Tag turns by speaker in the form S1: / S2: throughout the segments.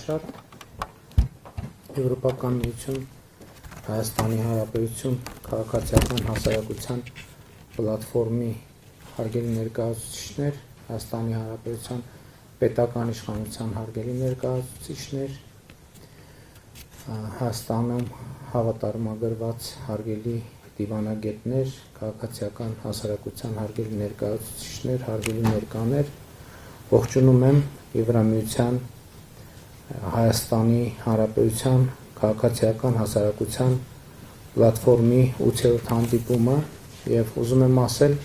S1: Աշխարհ, Եվրոպական միություն, Հայաստանի Հանրապետություն, քաղաքացիական հասարակության պլատֆորմի հարգելի ներկայացուցիչներ, Հայաստանի Հանրապետության պետական իշխանության հարգելի ներկայացուցիչներ, Հայաստանում հավատարմագրված հարգելի դիվանագետներ, քաղաքացիական հասարակության հարգելի ներկայացուցիչներ, հարգելի ներկաներ, ողջունում եմ Եվրամիության Հայաստանի Հանրապետության քաղաքացիական հասարակության պլատֆորմի 8-րդ հանդիպումը եւ ուզում եմ ասել,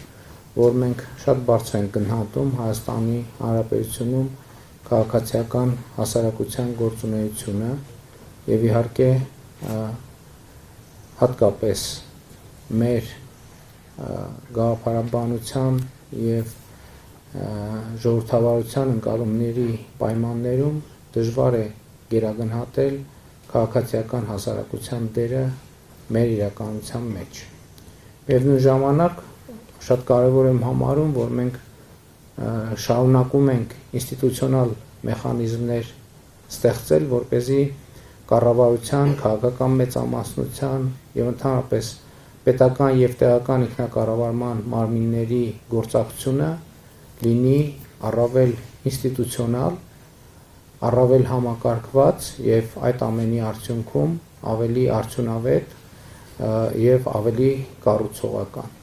S1: որ մենք շատ բարձր ենք գնահատում Հայաստանի Հանրապետությունում քաղաքացիական հասարակության գործունեությունը եւ իհարկե հատկապես մեր գաղափարաբանության եւ ժողովրդավարության ընկալումների պայմաններում դժվար է գերագնահատել քաղաքացիական հասարակության դերը մեր իրականության մեջ։ Միևնույն ժամանակ շատ կարևոր եմ համարում, որ մենք շարունակում ենք ինստիտուցիոնալ մեխանիզմներ ստեղծել, որպեսզի կառավարության, քաղաքական մեծամասնության եւ ընդհանրապես պետական եւ տեղական ինքնակառավարման մարմինների գործակցությունը լինի առավել ինստիտուցիոնալ, առավել համակարգված եւ այդ ամենի արդյունքում ավելի արդյունավետ եւ ավելի կառուցողական։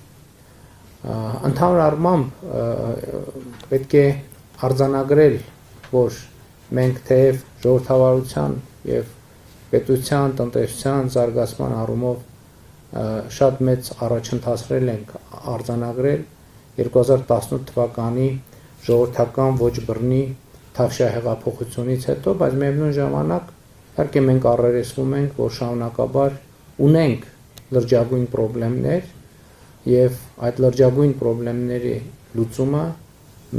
S1: Ընդհանուր առմամբ պետք է արձանագրել, որ մենք թեև ժողովրդավարության եւ պետության, տնտեսության զարգացման առումով շատ մեծ առաջընթացներ ենք արձանագրել 2018 թվականի ժողովրդական ոչ բռնի Թավշյա հեղափոխությունից հետո, բայց միևնույն ժամանակ իհարկե մենք առերեսվում ենք, որ շարունակաբար ունենք լրջագույն խնդիրներ եւ այդ լրջագույն խնդիրների լուծումը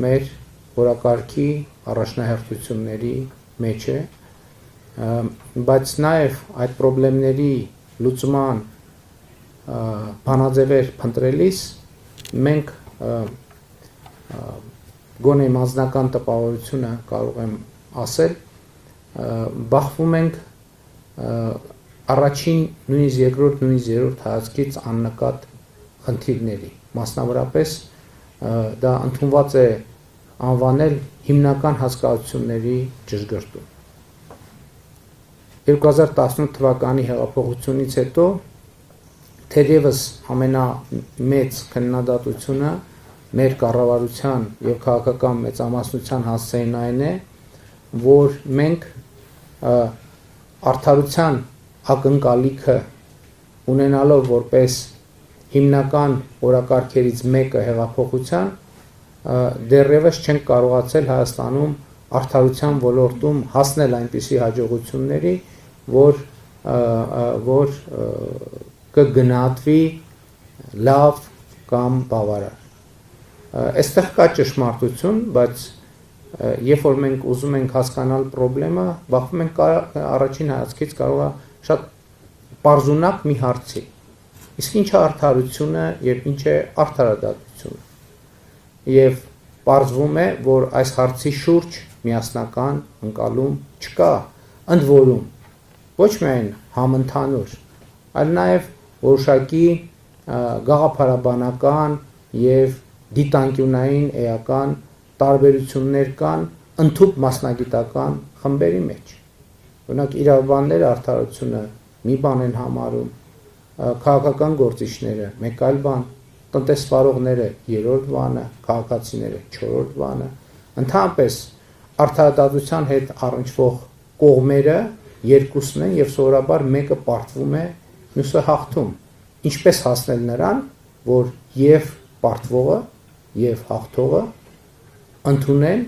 S1: մեր որակարգի առաջնահերթությունների մեջ է, բայց նաեւ այդ խնդիրների լուծման բանաձևեր փնտրելիս մենք գոնե մասնական տպավորությունը կարող եմ ասել, բախվում ենք առաջին, նույնիսկ երկրորդ, նույնիսկ երրորդ հայացքից աննկատ խնդիրների, մասնավորապես դա ընդունված է անվանել հիմնական հասկացությունների ճշգրտում։ 2018 թվականի հեղափոխությունից հետո թերևս ամենամեծ քննադատությունը մեր կառավարության եւ քաղաքական մեծամասնության հասցեին այն է, որ մենք արդարության ակնկալիքը ունենալով որպես հիմնական օրակարգերից մեկը հեղափոխության դեռևս չենք կարողացել Հայաստանում արդարության ոլորտում հասնել այնպիսի հաջողությունների, որ կգնահատվի լավ կամ բավարար։ Այստեղ կա ճշմարտություն, բայց երբ որ մենք ուզում ենք հասկանալ խնդրեմը, բախվում ենք առաջին հայացքից կարող է շատ պարզունակ մի հարցի։ Իսկ ինչ է արդարությունը եւ ինչ է արդարադատությունը։ Եվ պարզվում է, որ այս հարցի շուրջ միասնական ընկալում չկա, ընդ որում ոչ միայն համընդհանուր, այլ նաեւ որոշակի գաղափարաբանական եւ դիտանկյունային էական տարբերություններ կան ընդհանուր մասնագիտական խմբերի մեջ։ Օրինակ իրավաբանները արդարությունը մի բան են համարում, քաղաքական գործիչները մեկ այլ բան, տնտեսվարողները երրորդ բանը, քաղաքացիները չորրորդ բանը, ընդհանրապես արդարադատության հետ առնչվող կողմերը երկուսն են եւ սովորաբար մեկը պարտվում է, մյուսը հաղթում։ Ինչպես հասնել նրան, որ եւ պարտվողը եւ հաղթողը ընդունեն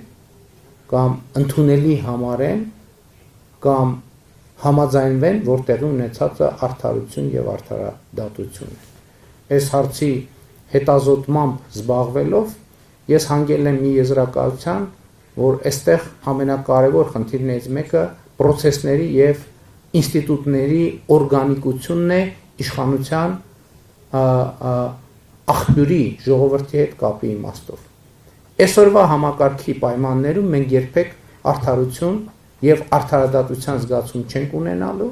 S1: կամ ընդունելի համարեն կամ համաձայնվեն, որ տեղի ունեցածը արդարություն եւ արդարադատություն է։ Այս հարցի հետազոտմամբ զբաղվելով ես հանգել եմ մի եզրակացության, որ այստեղ ամենակարևոր խնդիրներից մեկը process-ների եւ ինստիտուտների օրգանիկությունն է իշխանության աղբյուրի ժողովրդի հետ կապի իմաստով։ Այսօրվա համակարգի պայմաններում մենք երբեք արդարություն եւ արդարադատության զգացում չենք ունենալու,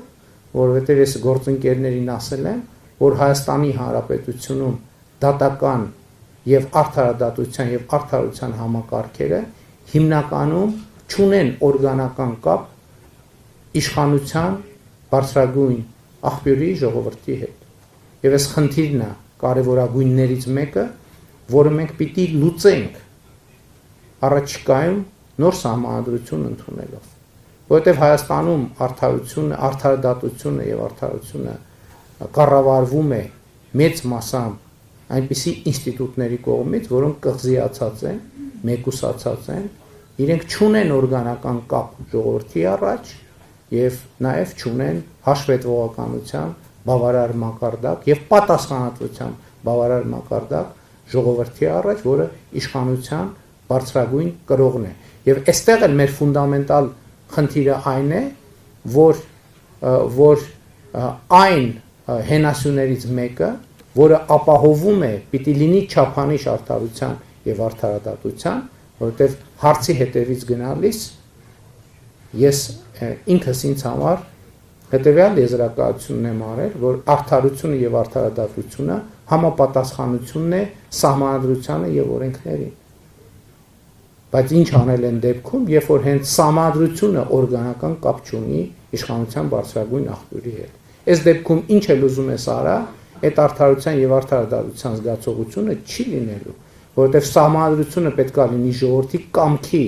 S1: որովհետեւ ես գործընկերներին ասել եմ, որ Հայաստանի Հանրապետությունում դատական եւ արդարադատության եւ արդարության համակարգերը հիմնականում չունեն օրգանական կապ իշխանության բարձրագույն աղբյուրի ժողովրդի հետ։ Եվ այս խնդիրն է կարևորագույններից մեկը, որը մենք պիտի լուծենք առաջիկայում նոր սահմանադրություն ընդունելով, որովհետև Հայաստանում արդարադատությունը եւ արդարությունը կառավարվում է մեծ մասամբ այնպիսի ինստիտուտների կողմից, որոնք կղզիացած են, մեկուսացած են, իրենք չունեն օրգանական կապ ժողովրդի առաջ եւ նաեւ չունեն հաշվետվողականության բավարար մակարդակ եւ պատասխանատվության բավարար մակարդակ ժողովրդի առաջ, որը իշխանության բարձրագույն կրողն է։ Եվ այստեղ էլ մեր ֆունդամենտալ խնդիրը այն է, որ այն հենասյուներից մեկը, որը ապահովում է, պիտի լինի չափանիշ արդարության եւ արդարադատության, որովհետեւ հարցի հետևից գնալիս ես ինքս ինձ համար հետևյալ եզրակացությունն եմ արել, որ արդարությունը եւ արդարադատությունը համապատասխանությունն է սահմանադրությանը եւ օրենքներին։ Բայց ինչ անել են դեպքում, երբ որ հենց սահմանադրությունը օրգանական կապ չունի իշխանության բարձրագույն աղբյուրի հետ։ Այս դեպքում ինչ էլ ուզում ես արա, այդ արդարության եւ արդարադատության զգացողությունը չի լինելու, որովհետեւ սահմանադրությունը պետք է լինի ժողովրդի կամքի,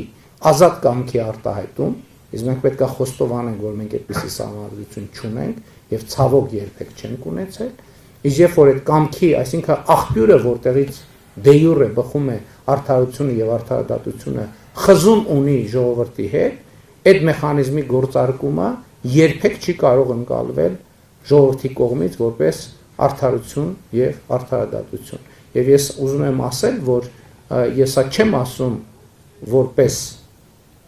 S1: ազատ կամքի արտահայտում, իսկ մենք պետք է խոստովանենք, որ մենք այդպիսի սահմանադրություն չունենք եւ ցավոք երբեք չենք ունեցել, իսկ երբ որ այդ կամքի, այսինքն աղբյուրը, որտեղից դե յուրե բխում է արդարությունը եւ արդարադատությունը, խզում ունի ժողովրդի հետ, այդ մեխանիզմի գործարկումը երբեք չի կարող ընկալվել ժողովրդի կողմից որպես արդարություն եւ արդարադատություն։ Եվ ես ուզում եմ ասել, որ ես չեմ ասում որպես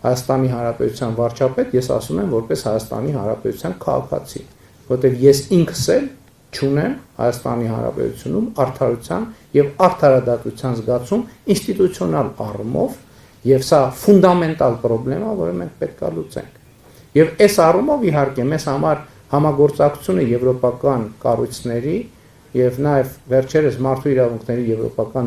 S1: Հայաստանի Հանրապետության վարչապետ, ես ասում եմ որպես Հայաստանի Հանրապետության քաղաքացի, որտեղ ես ինքս էլ չունեմ Հայաստանի Հանրապետությունում արդարության եւ արդարադատության զգացում ինստիտուցիոնալ առումով, եւ սա ֆունդամենտալ խնդրեմ է, որը մենք պետք է լուծենք։ Եվ այս առումով իհարկե մեզ համար համագործակցությունը եվրոպական կառույցների եւ նաեւ վերջերս մարդու իրավունքների եվրոպական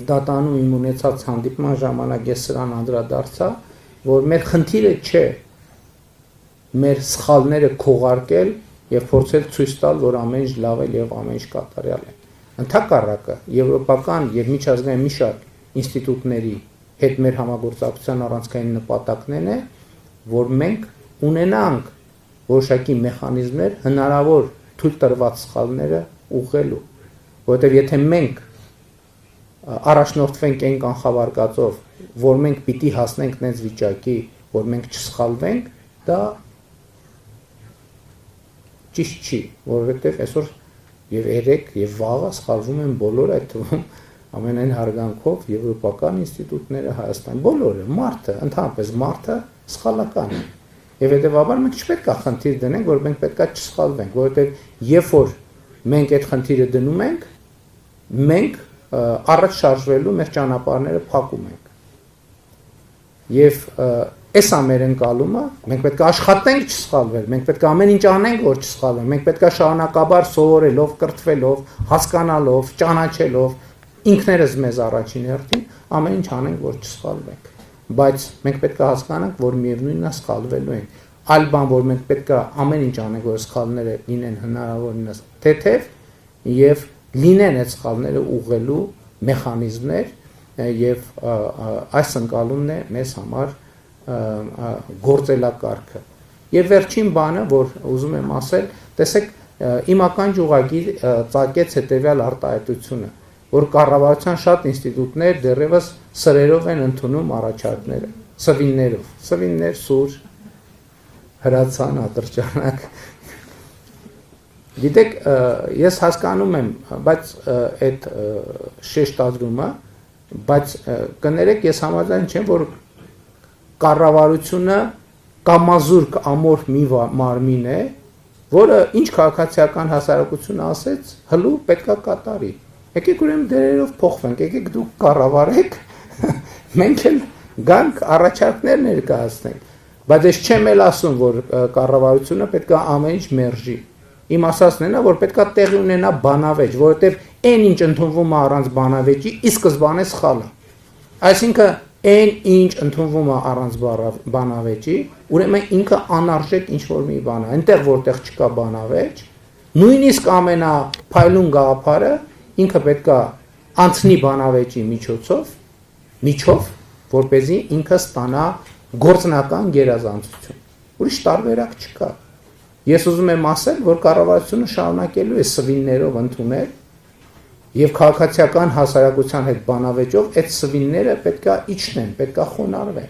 S1: դատարանում իմ ունեցած հանդիպման ժամանակ ես սրան անդրադարձա, որ մեր խնդիրը չէ մեր սխալները քողարկել եւ փորձել ցույց տալ, որ ամեն ինչ լավ է եւ ամեն ինչ կատարյալ է։ Ընդհակառակը եվրոպական եւ միջազգային մի շարք ինստիտուտների հետ մեր համագործակցության առանցքային նպատակն է, որ մենք ունենանք որոշակի մեխանիզմներ հնարավոր թույլ տրված սխալները ուղղելու, որովհետեւ եթե մենք առաջնորդվենք այն կանխավարկածով, որ մենք պիտի հասնենք նենց վիճակի, որ մենք չսխալվենք, դա ճիշտ չի, որովհետև այսօր եւ երեք եւ վաղը սխալվում են բոլորը, այդ թվում ամենայն հարգանքով եվրոպական ինստիտուտները Հայաստան, բոլորը, մարդը, ընդհանրապես մարդը սխալական է։ Եվ հետեւաբար մենք չպետք է խնդիր դնենք, որ մենք պետք է չսխալվենք, որովհետև երբ որ մենք այդ խնդիրը դնում ենք, մենք առաջ շարժվելու մեր ճանապարհները փակում ենք։ Եվ այս է մեր ընկալումը, մենք պետք է աշխատենք չսխալվել, մենք պետք է ամեն ինչ անենք, որ չսխալվենք, մենք պետք է շարունակաբար սովորելով, կրթվելով, հասկանալով, ճանաչելով, ինքներս մեզ առաջին հերթին ամեն ինչ անենք, որ չսխալվենք։ Բայց մենք պետք է հասկանանք, որ միևնույնն է սխալվելու ենք։ Այլ բան, որ մենք պետք է ամեն ինչ անենք, որ սխալները լինեն հնարավորինս թեթև եւ լինեն այդ սխալները ուղղելու մեխանիզմներ եւ այս ընկալումն է մեզ համար գործելակարգը։ Եվ վերջին բանը, որ ուզում եմ ասել, տեսեք, իմ ականջուղագի ծագեց հետեւյալ արտահայտությունը, որ կառավարության շատ ինստիտուտներ դեռևս սրերով են ընդունում առաջարկները, սվիններ, սուր, հրացան, ատրճանակ։ Գիտեք, ես հասկանում եմ, բայց այդ շեշտադրումը, բայց կներեք, ես համաձայն չեմ, որ կառավարությունը կամազուրկ ամորֆ մի մարմին է, որը ինչ քաղաքացիական հասարակությունը ասեց, հլու պետքա կատարի։ Եկեք ուրեմն դերերով փոխվենք, եկեք դուք կառավարեք, մենք էլ գանք առաջարկներ ներկայացնենք, բայց ես չեմ էլ ասում, որ կառավարությունը պետք է ամեն ինչ մերժի։ Իմ ասածն է, որ պետք է տեղի ունենա բանավեճ, որովհետև այն ինչ ընդունվում է առանց բանավեճի, ի սկզբանե սխալ է։ Այսինքն այն ինչ ընդունվում է առանց բանավեճի, ուրեմն ինքը անարժեք ինչ-որ մի բան է։ Այնտեղ որտեղ չկա բանավեճ, նույնիսկ ամենափայլուն գաղափարը ինքը պետք է անցնի բանավեճի միջով, որպեսզի ինքը ստանա գործնական գերազանցություն։ Ուրիշ տարբերակ չկա։ Ես ուզում եմ ասել, որ կառավարությունը շարունակելու է սվիններով ընդունել եւ քաղաքացիական հասարակության հետ բանավեճով այդ սվինները պետքա իջնեն, պետքա խոնարհվեն։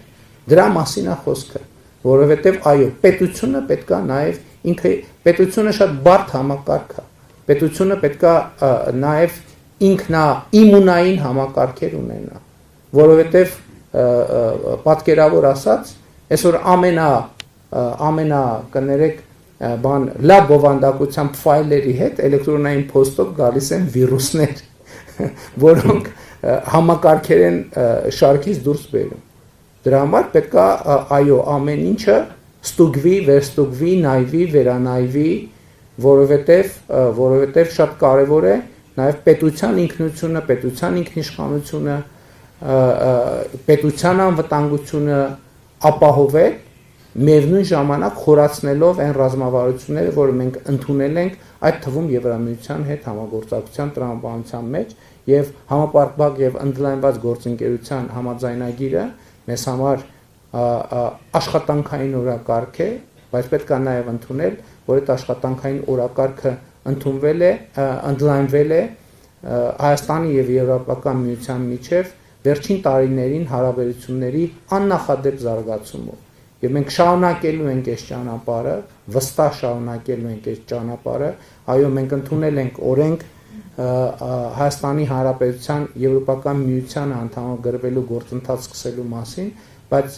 S1: Դրա մասին է խոսքը, որովհետեւ այո, պետությունը պետքա նաեւ ինքը պետությունը շատ բարդ համակարգ է։ Պետությունը պետքա նաեւ ինքնաիմունային համակարգեր ունենա, որովհետեւ պատկերավոր ասած, այսօր ամենա կներեք բան լավ բովանդակությամբ ֆայլերի հետ էլեկտրոնային փոստով գալիս են վիրուսներ, որոնք համակարգեր են շարքից դուրս բերում։ Դրա համար պետք է այո ամեն ինչը ստուգվի, վերստուգվի, նայվի, վերանայվի, որովհետև շատ կարևոր է նաև պետության ինքնությունը, պետության ինքնիշխանությունը, պետության անվտանգությունը ապահովել, միևնույն ժամանակ խորացնելով այն ռազմավարությունները, որ մենք ընդունել ենք, այդ թվում Եվրամիության հետ համագործակցության տրամաբանության մեջ եւ համապարփակ եւ ընդլայնված գործընկերության համաձայնագիրը մեզ համար աշխատանքային օրակարգ է, բայց պետք է նաեւ ընդունել, որ այդ աշխատանքային օրակարգը ընդլայնվել է Հայաստանի եւ Եվրոպական միության միջև վերջին տարիներին հարաբերությունների աննախադեպ զարգացումով։ Եվ մենք շարունակելու ենք այս ճանապարհը, վստահ շարունակելու ենք այս ճանապարհը, այո, մենք ընդունել ենք օրենք Հայաստանի Հանրապետության Եվրոպական միությանը անդամագրվելու գործընթաց սկսելու մասին, բայց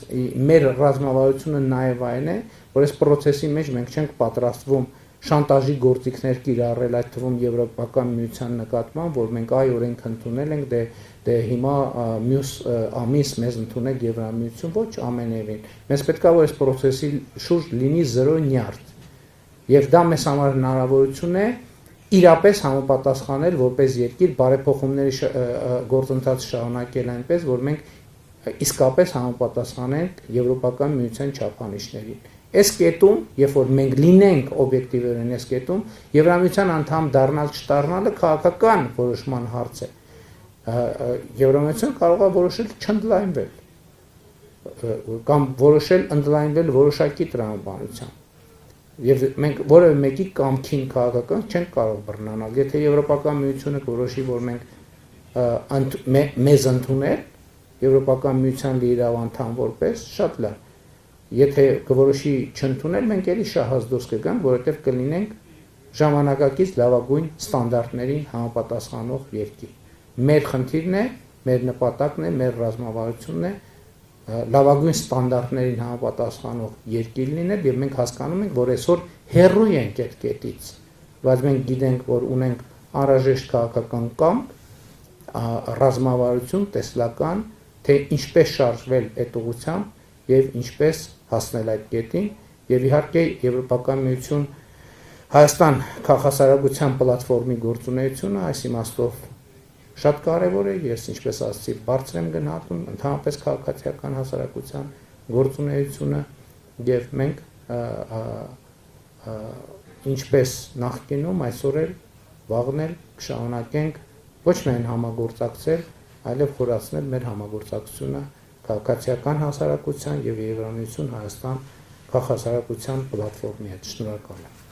S1: մեր ռազմավարությունը նաև այն է, որ այս process-ի մեջ մենք չենք պատրաստվում շանտաժի գործիքներ կիրառել, այդ թվում Եվրոպական միության նկատմամբ, որ մենք այ օրենք ընդունել ենք, դե հիմա մյուս ամիս մեզ ընդունել Եվրամիություն, ոչ ամենևին։ Մեզ պետք է որ այս process-ի շուրջ լինի զրո նյարդ։ Եվ դա մեզ համար հնարավորություն է իրապես համապատասխանել որպես երկիր բարեփոխումների գործընթաց շարունակել այնպես, որ մենք իսկապես համապատասխանենք Եվրոպական միության չափանիշներին։ Այս կետում, երբ որ մենք լինենք օբյեկտիվորեն այս կետում, Եվրամիության անդամ դառնալ չդառնալը քաղաքական որոշման հարց է։ Եվրամիությունը կարող է որոշել չընդլայնվել կամ որոշել ընդլայնվել որոշակի տրամաբանությամբ։ Եվ մենք որևէ մեկի կամքին քաղաքական չենք կարող բռնանալ։ Եթե Եվրոպական միությունը որոշի, որ մենք մեզ ընդունել Եվրոպական միության լիիրավ անդամ որպես, շատ լավ։ Եթե կորոշի չընդունել, մենք էլի շահած դուրս կգանք, որովհետև կլինենք ժամանակակից լավագույն ստանդարտներին համապատասխանող երկիր։ Մեր խնդիրն է, մեր նպատակն է, մեր ռազմավարությունն է լավագույն ստանդարտներին համապատասխանող երկիր լինել, եւ մենք հասկանում ենք, որ այսօր հեռու ենք այդ կետից, բայց մենք գիտենք, որ ունենք անհրաժեշտ քաղաքական կամք, ռազմավարություն, տեսլական, թե ինչպես շարժվել այդ ուղղությամբ եւ ինչպես հասնել այդ կետին, եւ իհարկե Եվրոպական միություն Հայաստան քաղաքասարակության պլատֆորմի գործունեությունը այս իմաստով շատ կարևոր է, ես ինչպես ասացի, բարձր եմ գնահատում ընդհանրապես քաղաքացիական հասարակության գործունեությունը եւ մենք ինչպես նախկինում այսօր էլ վաղն էլ կշարունակենք ոչ միայն համագործակցել, այլև խորացնել մեր համագործակցությունը քաղաքացիական հասարակության եւ Եվրամիություն Հայաստան քաղաքասարակության պլատֆորմի հետ։ Շնորհակալ եմ։